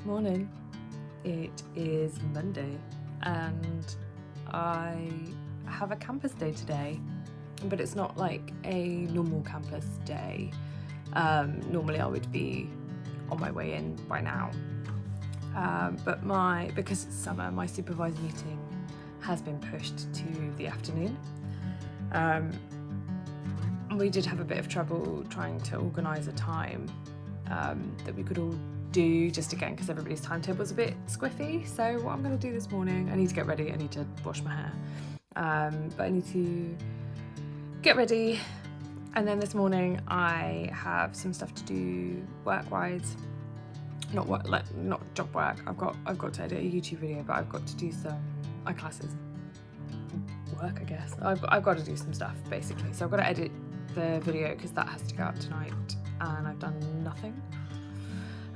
Morning. It is Monday and I have a campus day today, but it's not like a normal campus day. Normally I would be on my way in by now, but because it's summer, my supervisor meeting has been pushed to the afternoon. We did have a bit of trouble trying to organise a time that we could all do, just again because everybody's timetable's a bit squiffy. So what I'm going to do this morning, I need to get ready, I need to wash my hair, but I need to get ready, and then this morning I have some stuff to do work-wise, not job work. I've got to edit a YouTube video, but I've got to do some classes work, I guess. I've got to do some stuff basically, so I've got to edit the video because that has to go out tonight and I've done nothing.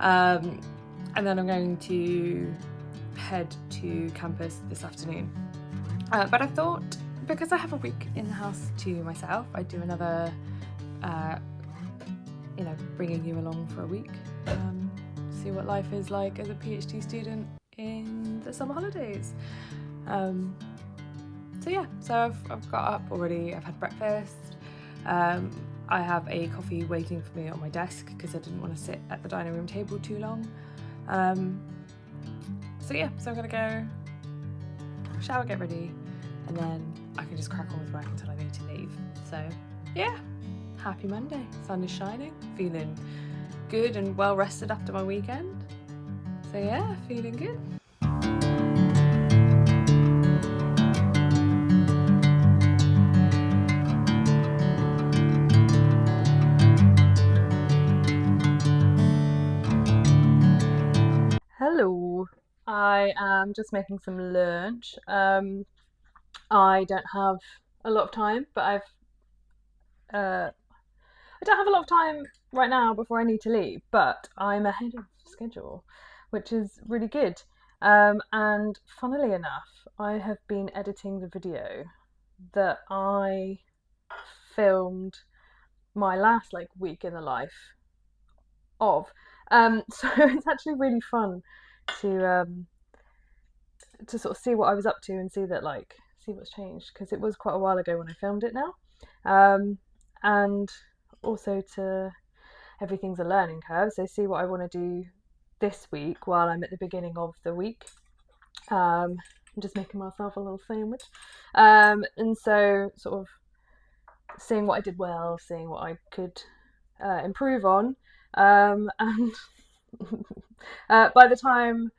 And then I'm going to head to campus this afternoon. But I thought, because I have a week in the house to myself, I'd do another, bringing you along for a week. See what life is like as a PhD student in the summer holidays. So I've got up already, I've had breakfast. I have a coffee waiting for me on my desk because I didn't want to sit at the dining room table too long. So I'm gonna go shower, get ready, and then I can just crack on with work until I need to leave. So happy Monday. Sun is shining, feeling good and well rested after my weekend. So feeling good. Hello, I am just making some lunch. I don't have a lot of time, but I don't have a lot of time right now before I need to leave, but I'm ahead of schedule, which is really good. And funnily enough, I have been editing the video that I filmed my last week in the life of. So it's actually really fun to sort of see what I was up to and see what's changed, because it was quite a while ago when I filmed it now. And also everything's a learning curve, so see what I want to do this week while I'm at the beginning of the week. I'm just making myself a little sandwich, and so sort of seeing what I did well, seeing what I could improve on, and by the time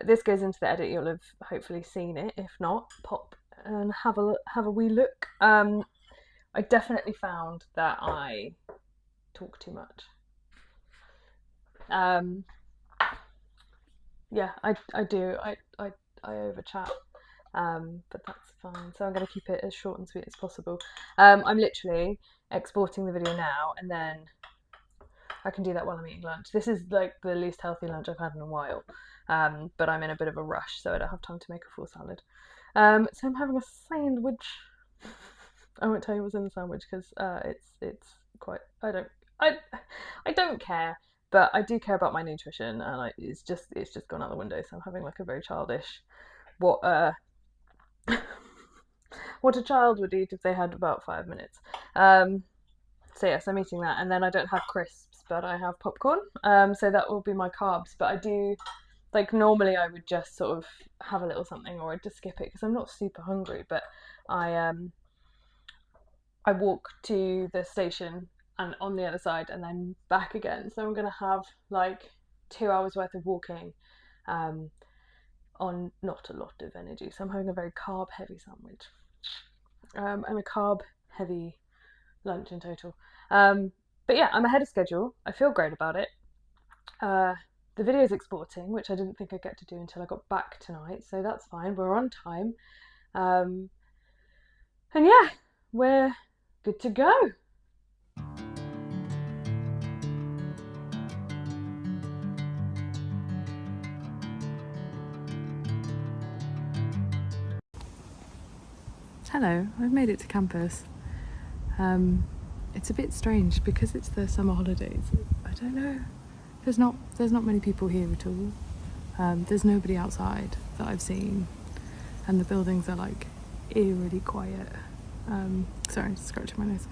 this goes into the edit, you'll have hopefully seen it. If not, pop and have a wee look. I definitely found that I talk too much. I do. I over chat, but that's fine. So I'm going to keep it as short and sweet as possible. I'm literally exporting the video now, and then I can do that while I'm eating lunch. This is the least healthy lunch I've had in a while, but I'm in a bit of a rush, so I don't have time to make a full salad. So I'm having a sandwich. I won't tell you what's in the sandwich because it's quite. I don't care, but I do care about my nutrition, and it's just gone out the window. So I'm having a very childish what a child would eat if they had about 5 minutes. So yes, I'm eating that, and then I don't have crisps, but I have popcorn. So that will be my carbs. But I do, normally I would just sort of have a little something, or I'd just skip it because I'm not super hungry. But I walk to the station and on the other side, and then back again. So I'm gonna have 2 hours worth of walking, on not a lot of energy. So I'm having a very carb heavy sandwich, and a carb heavy lunch in total. But I'm ahead of schedule. I feel great about it. The video's exporting, which I didn't think I'd get to do until I got back tonight, so that's fine. We're on time. And we're good to go. Hello, I've made it to campus. It's a bit strange because it's the summer holidays. I don't know. There's not many people here at all. There's nobody outside that I've seen, and the buildings are like eerily quiet. Sorry, I'm just scratching my nose.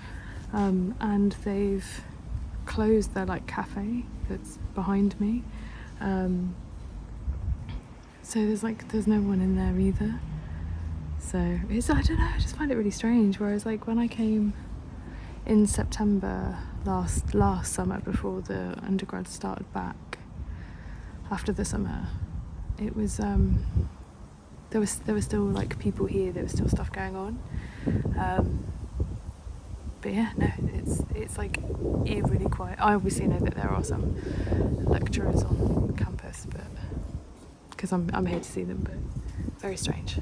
And they've closed their like cafe that's behind me. So there's no one in there either. So I don't know, I just find it really strange. Whereas like when I came in September last summer, before the undergrad started back, after the summer, it was there was still like people here, there was still stuff going on. But yeah, no, it's like eerily quiet. I obviously know that there are some lecturers on campus, but because I'm here to see them, but very strange.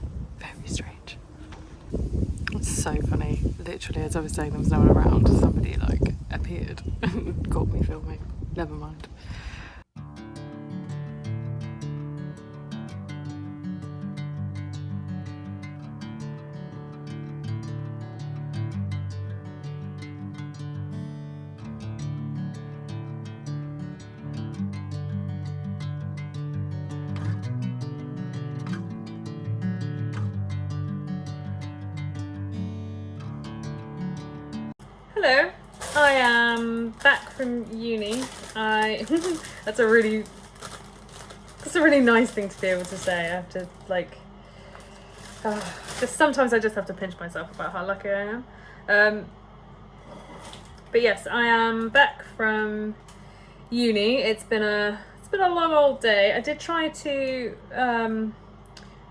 It's so funny. Literally, as I was saying there was no one around, somebody like appeared and caught me filming. Never mind. Hello, I am back from uni. That's a really nice thing to be able to say. I have to just sometimes I just have to pinch myself about how lucky I am. But yes, I am back from uni. It's been a long old day. I did try to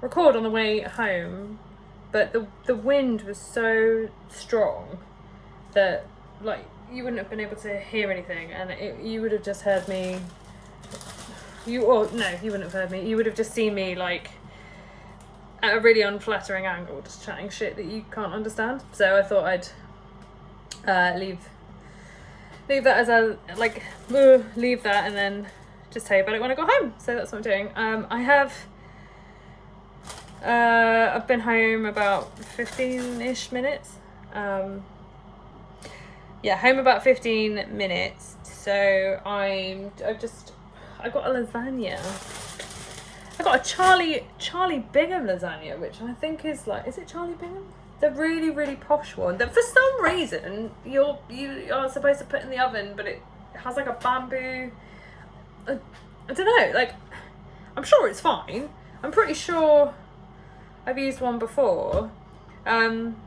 record on the way home, but the wind was so strong that like you wouldn't have been able to hear anything, and you would have just heard me. You wouldn't have heard me. You would have just seen me like at a really unflattering angle, just chatting shit that you can't understand. So I thought I'd leave that as a leave that and then just tell you about it when I got home. So that's what I'm doing. I've been home about 15-ish minutes. Home about 15 minutes. So I got a lasagna. I got a Charlie Bingham lasagna, which I think is it Charlie Bingham? The really, really posh one that for some reason you are supposed to put in the oven, but it has like a bamboo. I don't know. Like, I'm sure it's fine. I'm pretty sure I've used one before. I'm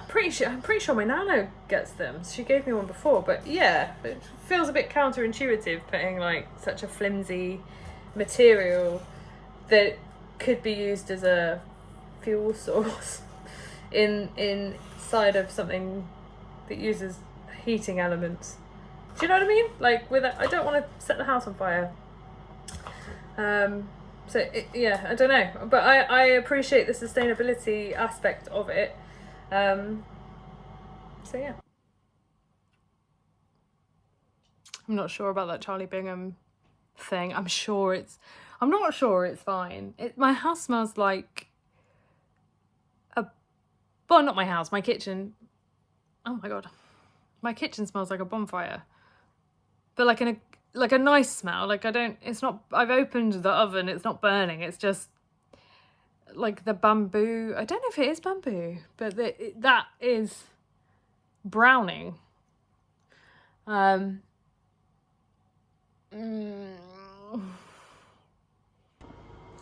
pretty sure my nano gets them. She gave me one before, but yeah, it feels a bit counterintuitive putting like such a flimsy material that could be used as a fuel source inside of something that uses heating elements. Do you know what I mean? Like, I don't want to set the house on fire. I don't know, but I appreciate the sustainability aspect of it. So yeah, I'm not sure about that Charlie Bingham thing. I'm not sure it's fine. My house smells like not my house, my kitchen. Oh my god, my kitchen smells like a bonfire, but like a nice smell. Like it's not. I've opened the oven. It's not burning. It's just like the bamboo. I don't know if it is bamboo, but that is browning.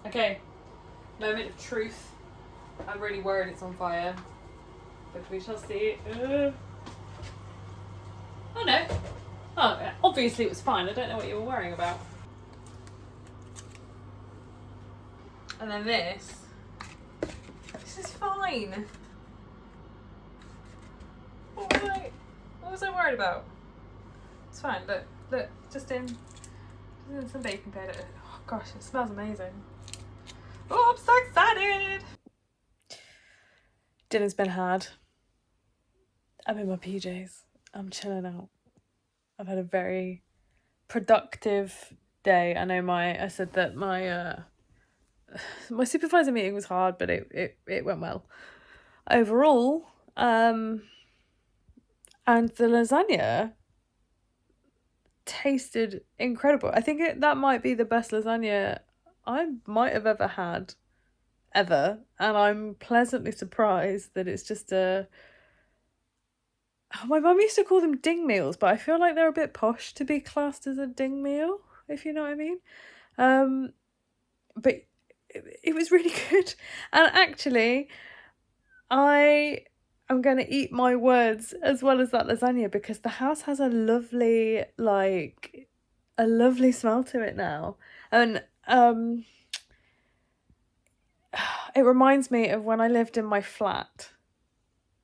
Okay, moment of truth. I'm really worried it's on fire, but we shall see. Oh no. Oh, obviously it was fine. I don't know what you were worrying about. And then this is fine. What was I worried about? It's fine. Look, just in some baking powder. Oh gosh, it smells amazing. Oh, I'm so excited. Dinner's been had. I'm in my PJs. I'm chilling out. I've had a very productive day. I know I said that my supervisor meeting was hard, but it went well overall. And the lasagna tasted incredible. I think that might be the best lasagna I might have ever had, ever. And I'm pleasantly surprised that it's just a. Oh, my mum used to call them ding meals, but I feel like they're a bit posh to be classed as a ding meal, if you know what I mean. Um, but it was really good. And actually, I am going to eat my words as well as that lasagna because the house has a lovely, like, a lovely smell to it now. And it reminds me of when I lived in my flat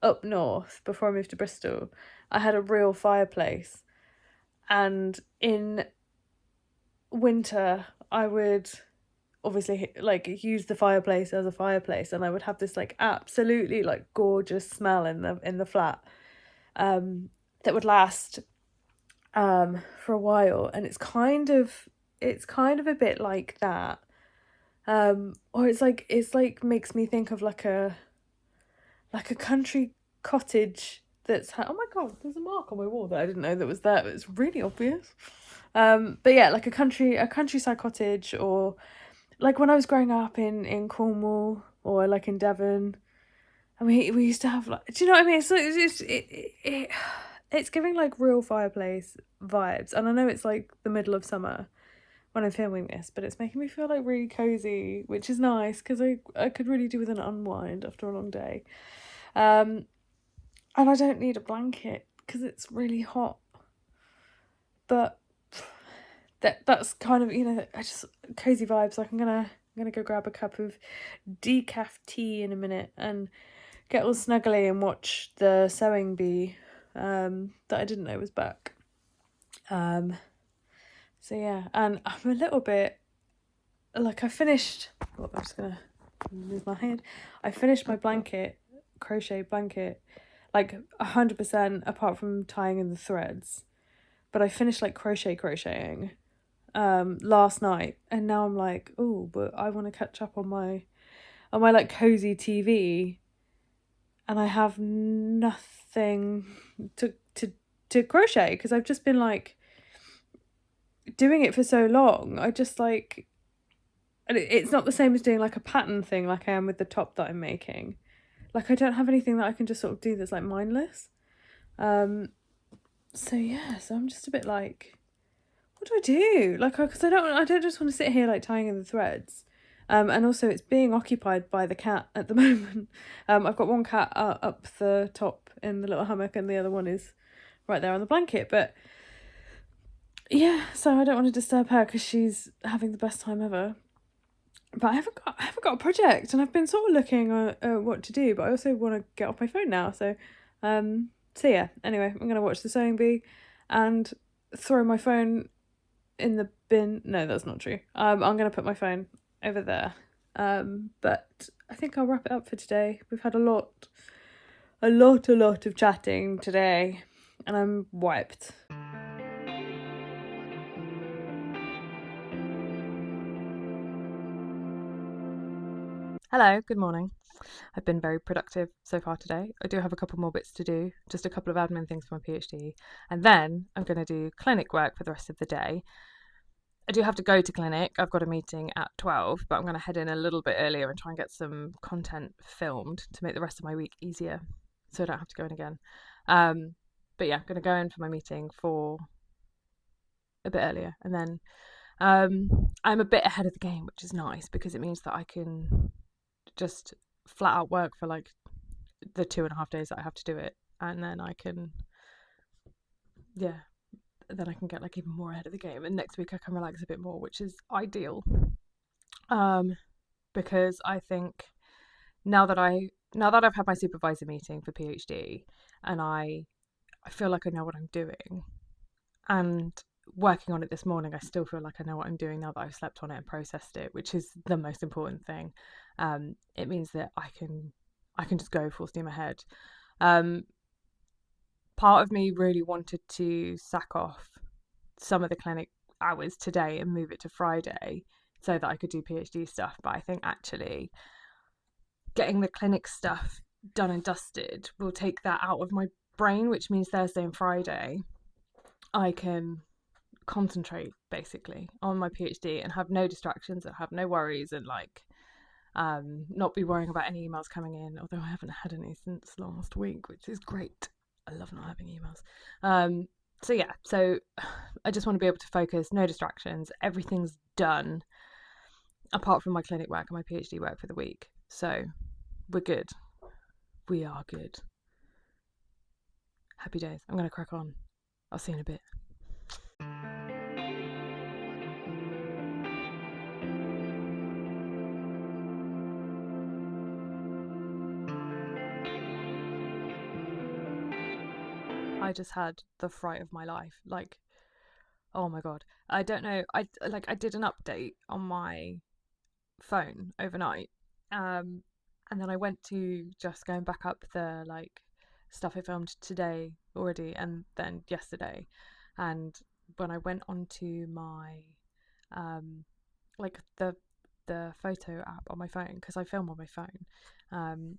up north before I moved to Bristol. I had a real fireplace, and in winter, I would obviously like use the fireplace as a fireplace, and I would have this like absolutely like gorgeous smell in the flat that would last for a while. And it's kind of a bit like that. Or it's like makes me think of like a country cottage that's oh my god, there's a mark on my wall that I didn't know that was there. It's really obvious. But yeah, like a countryside cottage, or like when I was growing up in Cornwall or like in Devon, and we used to have like, do you know what I mean? It's giving like real fireplace vibes, and I know it's like the middle of summer when I'm filming this, but it's making me feel like really cozy, which is nice because I could really do with an unwind after a long day. Um, and I don't need a blanket because it's really hot. But that's kind of, I just cozy vibes. Like I'm gonna go grab a cup of decaf tea in a minute and get all snuggly and watch the sewing bee that I didn't know was back. Um, so yeah, and I'm a little bit like I finished. Oh, I'm just gonna move my hand. I finished my crochet blanket, like 100% apart from tying in the threads. But I finished like crocheting last night, and now I'm like, oh, but I want to catch up on my like cozy TV, and I have nothing to crochet because I've just been like doing it for so long. I just like it's not the same as doing like a pattern thing like I am with the top that I'm making. Like I don't have anything that I can just sort of do that's like mindless. Um so yeah, so I'm just a bit like what do I do? Like because I don't just want to sit here like tying in the threads. And also it's being occupied by the cat at the moment. I've got one cat up the top in the little hammock, and the other one is right there on the blanket. But yeah, so I don't want to disturb her because she's having the best time ever. But I haven't got a project, and I've been sort of looking at what to do. But I also want to get off my phone now. So yeah. Anyway, I'm gonna watch the sewing bee, and throw my phone in the bin. No, that's not true. I'm gonna put my phone over there. But I think I'll wrap it up for today. We've had a lot of chatting today, and I'm wiped. Hello, good morning. I've been very productive so far today. I do have a couple more bits to do, just a couple of admin things for my PhD, and then I'm going to do clinic work for the rest of the day. I do have to go to clinic. I've got a meeting at 12, but I'm going to head in a little bit earlier and try and get some content filmed to make the rest of my week easier so I don't have to go in again. But yeah, I'm going to go in for my meeting for a bit earlier, and then I'm a bit ahead of the game, which is nice because it means that I can just flat out work for like the 2.5 days that I have to do it, and then I can, yeah, then I can get like even more ahead of the game, and next week I can relax a bit more, which is ideal. Um, because I think now that I've had my supervisor meeting for PhD, and I feel like I know what I'm doing, and working on it this morning, I still feel like I know what I'm doing now that I've slept on it and processed it, which is the most important thing. It means that I can just go full steam ahead. Um, Part of me really wanted to sack off some of the clinic hours today and move it to Friday so that I could do PhD stuff. But I think actually getting the clinic stuff done and dusted will take that out of my brain, which means Thursday and Friday I can concentrate basically on my PhD and have no distractions and have no worries and like not be worrying about any emails coming in, although I haven't had any since last week, which is great. I love not having emails. So yeah, so I just want to be able to focus, no distractions, everything's done apart from my clinic work and my PhD work for the week. So we're good. We are good. Happy days. I'm going to crack on. I'll see you in a bit. I just had the fright of my life. Like, oh my god. I don't know. I did an update on my phone overnight. Um and then I went to just going back up the like stuff I filmed today already and then yesterday. And when I went onto my um like the photo app on my phone, because I film on my phone, um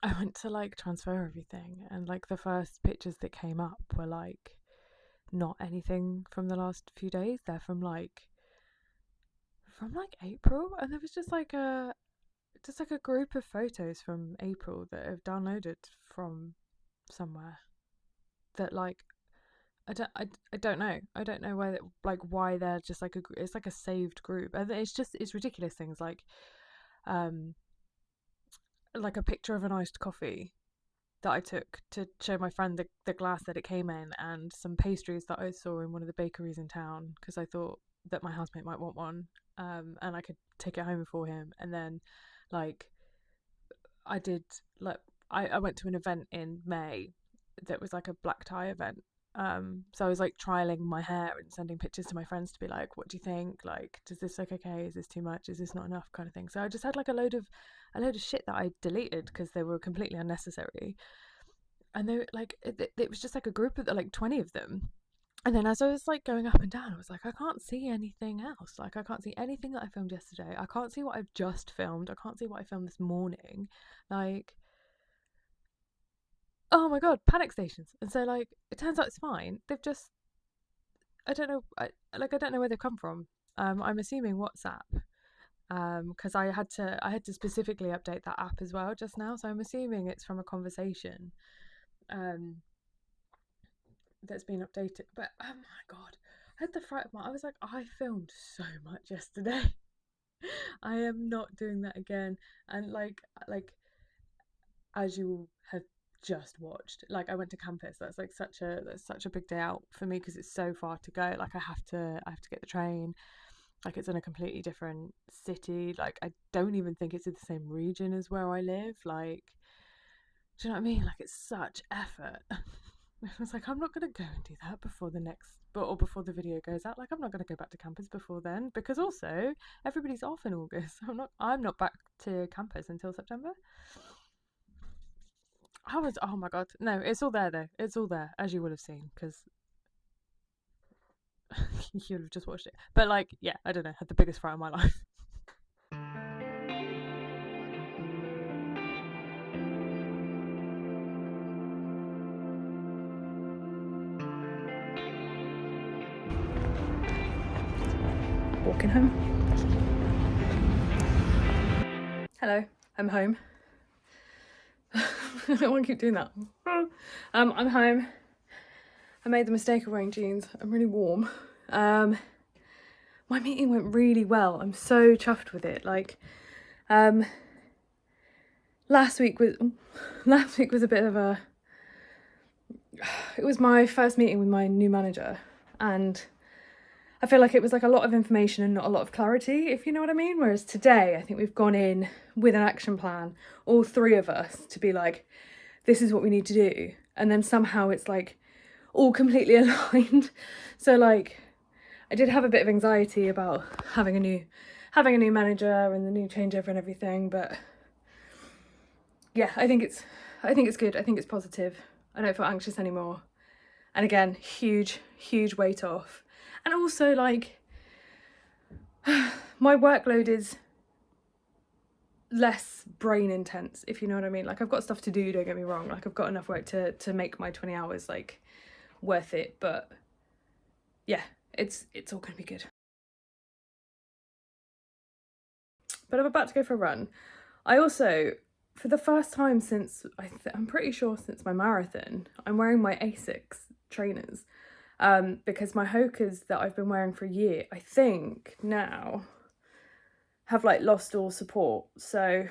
I went to like transfer everything, and like the first pictures that came up were like not anything from the last few days. They're from like April, and there was just like a group of photos from April that I've downloaded from somewhere that like I don't know. I don't know why like why they're just like it's like a saved group. And it's ridiculous things um like a picture of an iced coffee that I took to show my friend the glass that it came in, and some pastries that I saw in one of the bakeries in town because I thought that my housemate might want one, and I could take it home for him. And then like I did like I went to an event in May that was like a black tie event. So I was like trialing my hair and sending pictures to my friends to be like, what do you think? Like, does this look okay? Is this too much? Is this not enough? Kind of thing. So I just had like a load of shit that I deleted because they were completely unnecessary. And they like it was just like a group of like 20 of them. And then as I was like going up and down, I was like, I can't see anything else. Like I can't see anything that I filmed yesterday. I can't see what I've just filmed. I can't see what I filmed this morning. Like, oh my god, panic stations. And so like it turns out it's fine. They've just I don't know I don't know where they've come from. I'm assuming WhatsApp. Because I had to specifically update that app as well just now. So I'm assuming it's from a conversation. Um that's been updated. But oh my god, I had the fright of my. I was like, I filmed so much yesterday. I am not doing that again. And like as you have just watched, like I went to campus. That's such a big day out for me because it's so far to go. Like I have to get the train. Like it's in a completely different city. Like I don't even think it's in the same region as where I live. Like do you know what I mean? Like it's such effort. I was like, I'm not gonna go and do that before the next, or before the video goes out. Like, I'm not gonna go back to campus before then because also everybody's off in August. I'm not back to campus until September. Oh my god, no, it's all there though. It's all there as you would have seen because you would have just watched it. But like, yeah, I don't know, had the biggest fright of my life. Walking home. Hello, I'm home. I don't want to keep doing that. I'm home. I made the mistake of wearing jeans. I'm really warm. My meeting went really well. I'm so chuffed with it. Like, last week was a bit of a. It was my first meeting with my new manager, and I feel like it was like a lot of information and not a lot of clarity, if you know what I mean. Whereas today, I think we've gone in with an action plan, all three of us, to be like, this is what we need to do. And then somehow it's like all completely aligned. So like I did have a bit of anxiety about having a new manager and the new changeover and everything, but yeah, I think it's good. I think it's positive. I don't feel anxious anymore. And again, huge weight off. And also like my workload is less brain intense, if you know what I mean. Like I've got stuff to do, don't get me wrong. Like I've got enough work to make my 20 hours like worth it, but yeah, it's all gonna be good. But I'm about to go for a run. I also, for the first time since I'm pretty sure since my marathon, I'm wearing my Asics trainers, because my Hokas that I've been wearing for a year, I think now have like lost all support. So,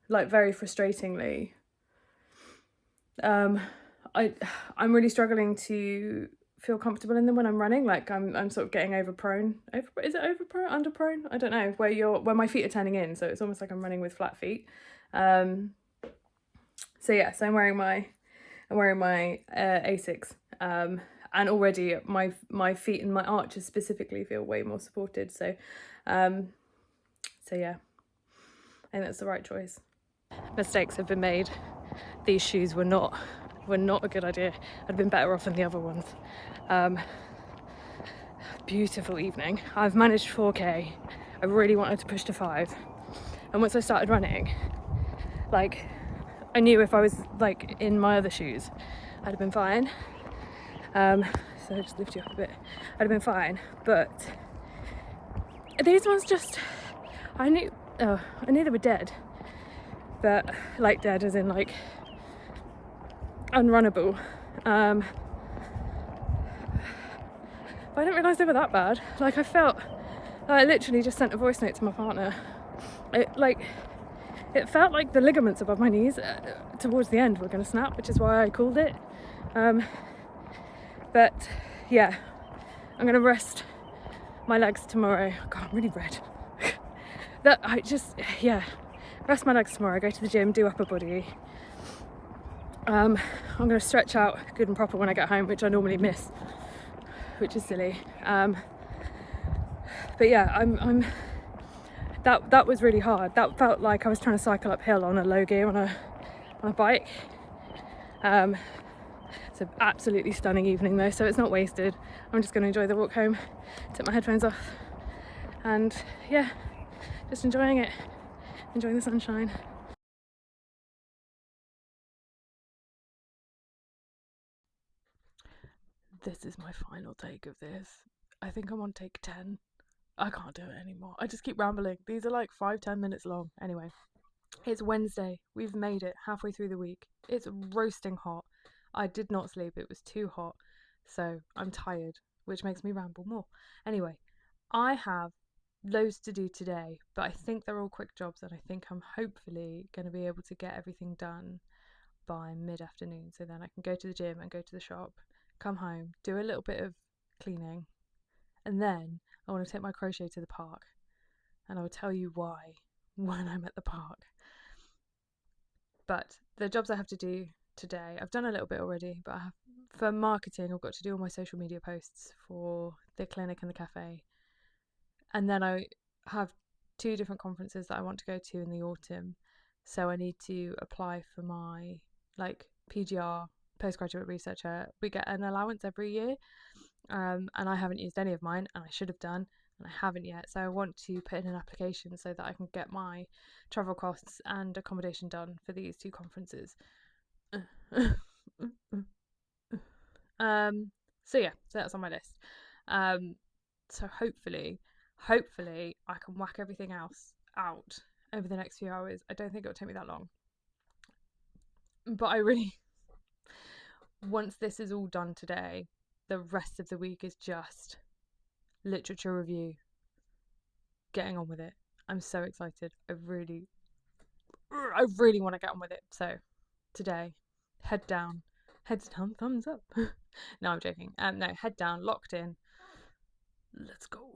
like, very frustratingly, um, I I'm really struggling to feel comfortable in them when I'm running. Like, I'm sort of getting over prone. Is it over prone? Under prone? I don't know. Where my feet are turning in, so it's almost like I'm running with flat feet. So yeah, so I'm wearing my Asics, and already my feet and my arches specifically feel way more supported. Um, so yeah, I think that's the right choice. Mistakes have been made. These shoes were not a good idea. I'd been better off than the other ones. Beautiful evening. I've managed 4K. I really wanted to push to 5, and once I started running, like, I knew if I was like in my other shoes, I'd have been fine. So I just lift you up a bit. I'd have been fine, but these ones just, I knew they were dead, but like dead as in like unrunnable. But I didn't realise they were that bad. Like, I literally just sent a voice note to my partner. It felt like the ligaments above my knees towards the end were going to snap, which is why I called it. But yeah, I'm going to rest my legs tomorrow. God, I'm really red. Rest my legs tomorrow, go to the gym, do upper body. I'm going to stretch out good and proper when I get home, which I normally miss, which is silly. But yeah, that was really hard. That felt like I was trying to cycle uphill on a low gear on a bike. It's an absolutely stunning evening though, so it's not wasted. I'm just going to enjoy the walk home, take my headphones off, and yeah, just enjoying it, enjoying the sunshine. This is my final take of this. I think I'm on take 10. I can't do it anymore. I just keep rambling. These are like 5-10 minutes long. Anyway, it's Wednesday. We've made it halfway through the week. It's roasting hot. I did not sleep. It was too hot. So I'm tired, which makes me ramble more. Anyway, I have loads to do today, but I think they're all quick jobs, and I think I'm hopefully going to be able to get everything done by mid-afternoon, so then I can go to the gym and go to the shop, come home, do a little bit of cleaning, and then I want to take my crochet to the park, and I will tell you why when I'm at the park. But the jobs I have to do today, I've done a little bit already, but for marketing, I've got to do all my social media posts for the clinic and the cafe. And then I have 2 different conferences that I want to go to in the autumn. So I need to apply for my PGR, postgraduate researcher. We get an allowance every year, and I haven't used any of mine, and I should have done, and I haven't yet. So I want to put in an application so that I can get my travel costs and accommodation done for these 2 conferences. So yeah, so that's on my list. So hopefully I can whack everything else out over the next few hours. I don't think it'll take me that long. But I really, once this is all done today, the rest of the week is just literature review, getting on with it. I'm so excited. I really want to get on with it. So today, head down, heads down, thumbs up. No, I'm joking. No, head down, locked in. Let's go.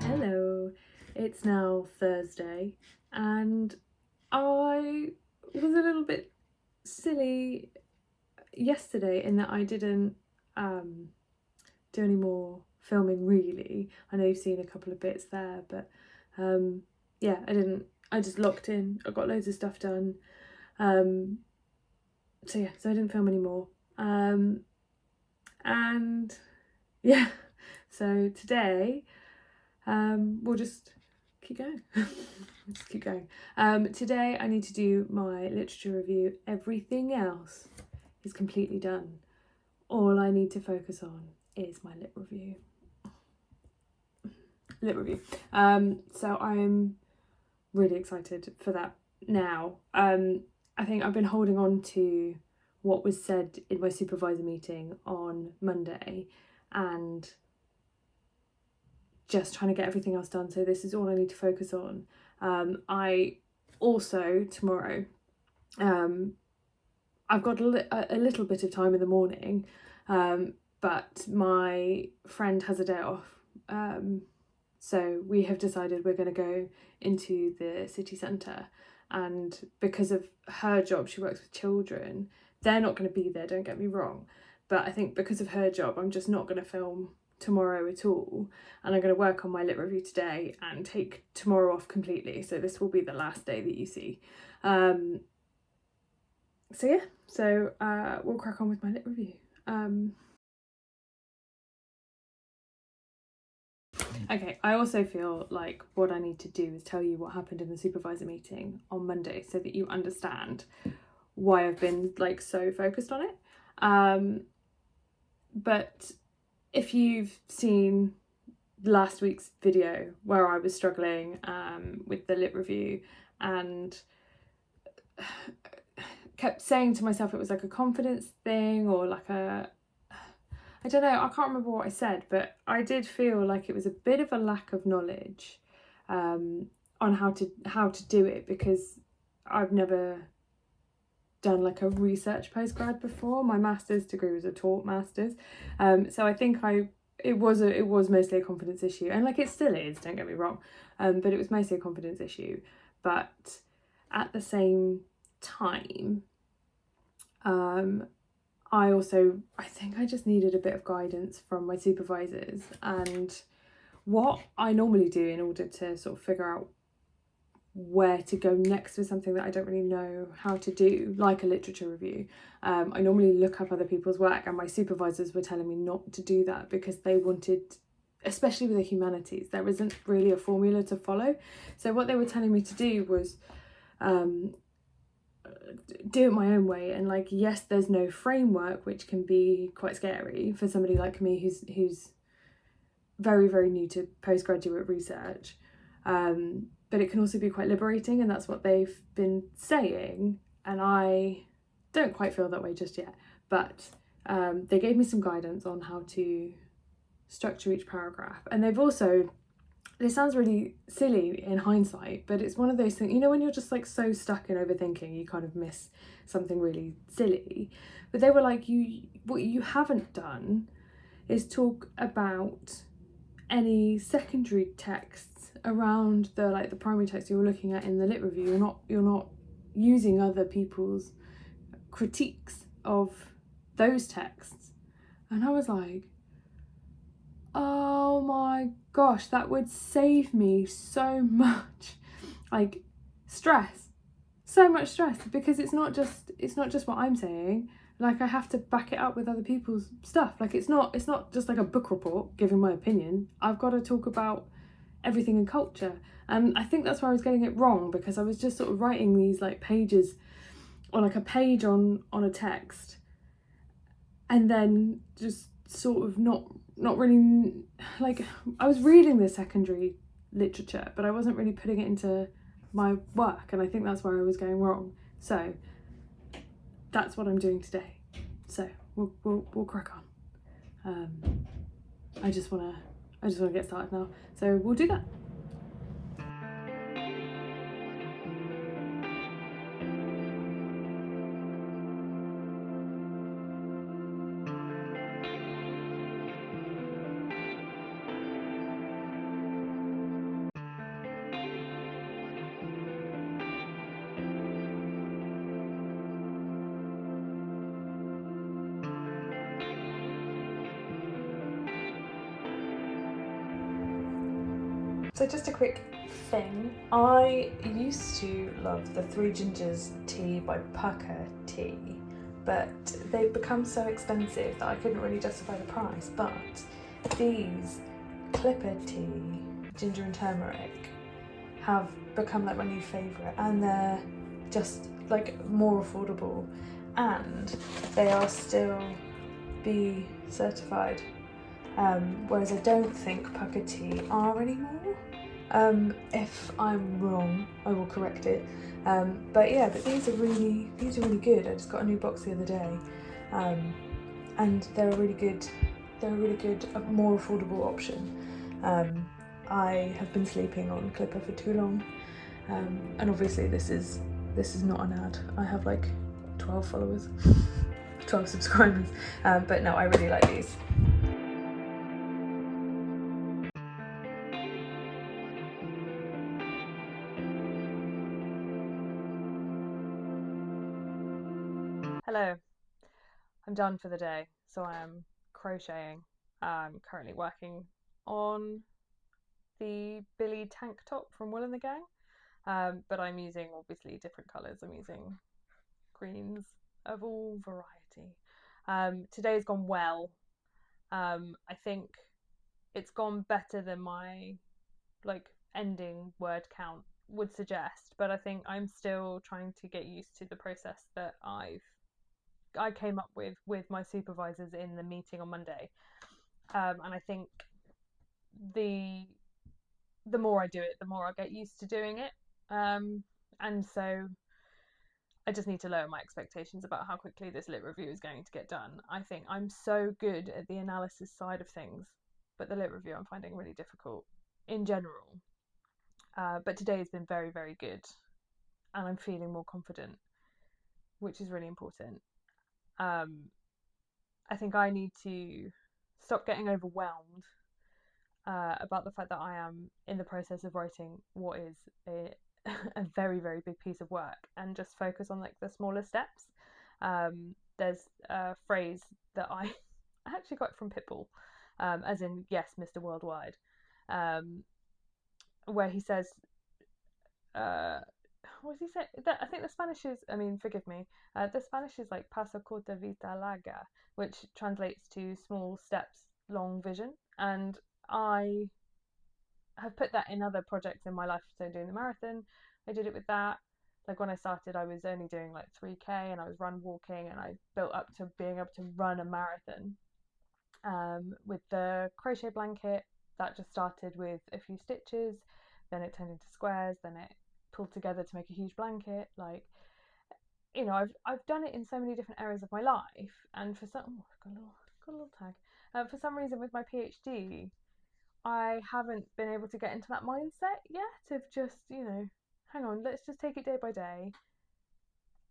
Hello, it's now Thursday, and I was a little bit silly yesterday in that I didn't do any more filming really. I know you've seen a couple of bits there, but yeah, I just locked in. I got loads of stuff done. So yeah, so I didn't film anymore. And yeah, so today we'll just keep going. Just keep going. Today I need to do my literature review. Everything else is completely done. All I need to focus on is my lit review. So I'm really excited for that now. I think I've been holding on to what was said in my supervisor meeting on Monday and just trying to get everything else done. So this is all I need to focus on. I also, tomorrow, I've got a little bit of time in the morning, but my friend has a day off. So we have decided we're going to go into the city centre, and because of her job, she works with children. They're not going to be there, don't get me wrong, but I think because of her job, I'm just not going to film tomorrow at all, and I'm going to work on my lit review today and take tomorrow off completely. So this will be the last day that you see. So yeah, so we'll crack on with my lit review. Okay, I also feel like what I need to do is tell you what happened in the supervisor meeting on Monday so that you understand why I've been like so focused on it. But if you've seen last week's video where I was struggling with the lit review and kept saying to myself it was like a confidence thing or like I don't know, I can't remember what I said, but I did feel like it was a bit of a lack of knowledge on how to do it, because I've never done like a research postgrad before. My master's degree was a taught master's, so I think it was mostly a confidence issue, and like it still is, don't get me wrong, but it was mostly a confidence issue. But at the same time, I think I just needed a bit of guidance from my supervisors, and what I normally do in order to sort of figure out where to go next with something that I don't really know how to do, like a literature review. I normally look up other people's work, and my supervisors were telling me not to do that because they wanted, especially with the humanities, there isn't really a formula to follow. So what they were telling me to do was do it my own way, and like, yes, there's no framework, which can be quite scary for somebody like me who's very, very new to postgraduate research, but it can also be quite liberating, and that's what they've been saying, and I don't quite feel that way just yet, but they gave me some guidance on how to structure each paragraph, and they've also, this sounds really silly in hindsight, but it's one of those things, you know, when you're just like so stuck in overthinking, you kind of miss something really silly. But they were like, what you haven't done is talk about any secondary texts around the primary text you were looking at in the lit review. You're not using other people's critiques of those texts. And I was like, oh my gosh, that would save me so much like stress, so much stress, because it's not just what I'm saying. Like, I have to back it up with other people's stuff. Like, it's not just like a book report giving my opinion. I've got to talk about everything in culture, and I think that's where I was getting it wrong, because I was just sort of writing these like pages, or like a page on a text, and then just sort of not really, like, I was reading the secondary literature, but I wasn't really putting it into my work, and I think that's where I was going wrong. So that's what I'm doing today. So we'll crack on. I just wanna get started now. So we'll do that. So just a quick thing. I used to love the Three Gingers tea by Pucker Tea, but they've become so expensive that I couldn't really justify the price. But these Clipper Tea, ginger and turmeric, have become like my new favourite, and they're just like more affordable, and they are still B certified. Whereas I don't think Pucker Tea are anymore. If I'm wrong, I will correct it. But these are really good. I just got a new box the other day, and they're a really good, more affordable option. I have been sleeping on Clipper for too long, and obviously this is not an ad. I have like 12 followers, 12 subscribers, but no, I really like these. Hello, I'm done for the day, so I am crocheting. I'm currently working on the Billy tank top from Will and the Gang, but I'm using obviously different colours. I'm using greens of all variety. Today's gone well. I think it's gone better than my like ending word count would suggest, but I think I'm still trying to get used to the process that I came up with my supervisors in the meeting on Monday, and I think the the more I do it, the more I get used to doing it, and so I just need to lower my expectations about how quickly this lit review is going to get done. I think I'm so good at the analysis side of things, but the lit review I'm finding really difficult in general. But today has been very, very good, and I'm feeling more confident, which is really important. Um, I think I need to stop getting overwhelmed about the fact that I am in the process of writing what is a very, very big piece of work, and just focus on like the smaller steps. There's a phrase that I actually got from Pitbull, as in yes, Mr. Worldwide, um, where he says, uh, what does he say? I think the Spanish is, I mean, forgive me, the Spanish is like paso corta vita larga, which translates to small steps, long vision. And I have put that in other projects in my life. So doing the marathon, I did it with that. Like when I started, I was only doing like 3K, and I was run walking, and I built up to being able to run a marathon. With the crochet blanket, that just started with a few stitches, then it turned into squares, then it pulled together to make a huge blanket. Like, you know, I've done it in so many different areas of my life, and for some, oh, I've got a little tag. For some reason, with my PhD, I haven't been able to get into that mindset yet of just, you know, hang on, let's just take it day by day.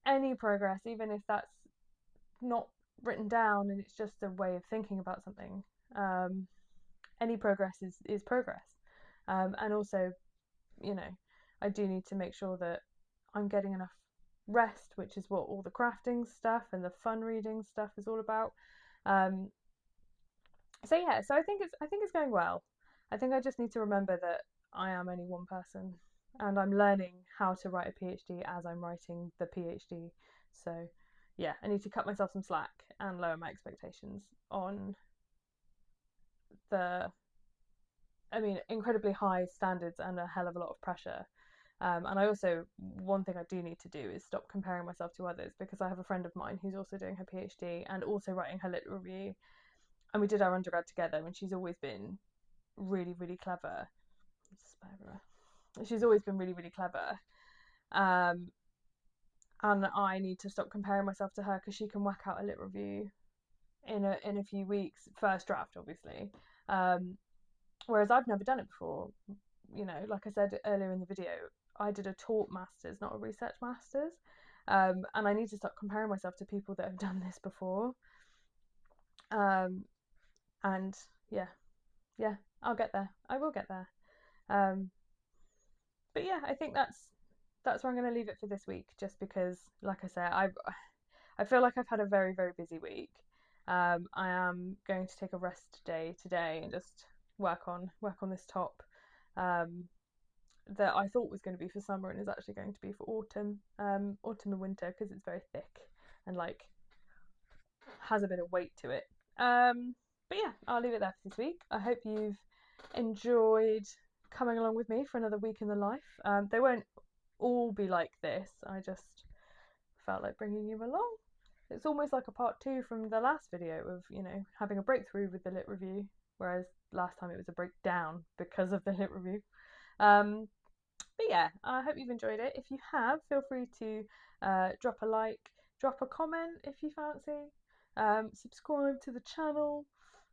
Any progress, even if that's not written down and it's just a way of thinking about something, um, any progress is progress. And also, you know, I do need to make sure that I'm getting enough rest, which is what all the crafting stuff and the fun reading stuff is all about. Um, so yeah, so I think it's going well. I think I just need to remember that I am only one person, and I'm learning how to write a PhD as I'm writing the PhD. So yeah, I need to cut myself some slack and lower my expectations on the, I mean, incredibly high standards and a hell of a lot of pressure. And I also, one thing I do need to do is stop comparing myself to others, because I have a friend of mine who's also doing her PhD and also writing her lit review, and we did our undergrad together, and she's always been really, really clever. She's always been really, really clever. Um, and I need to stop comparing myself to her, because she can whack out a lit review in a few weeks, first draft, obviously. Whereas I've never done it before. You know, like I said earlier in the video, I did a taught masters, not a research masters. And I need to stop comparing myself to people that have done this before. Um, and yeah, yeah, I'll get there. I will get there. Um, but yeah, I think that's where I'm going to leave it for this week, just because, like I said, I feel like I've had a very, very busy week. I am going to take a rest day today and just work on this top. um, that I thought was going to be for summer and is actually going to be for autumn, autumn and winter because it's very thick and like has a bit of weight to it. But yeah, I'll leave it there for this week. I hope you've enjoyed coming along with me for another week in the life. They won't all be like this. I just felt like bringing you along. It's almost like a part two from the last video of, having a breakthrough with the lit review, whereas last time it was a breakdown because of the lit review. Um, but yeah, I hope you've enjoyed it. If you have, feel free to drop a like, drop a comment if you fancy, subscribe to the channel,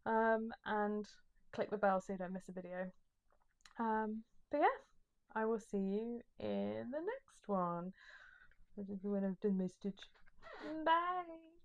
and click the bell so you don't miss a video. But yeah, I will see you in the next one. I don't know when I've done my stitch. Bye!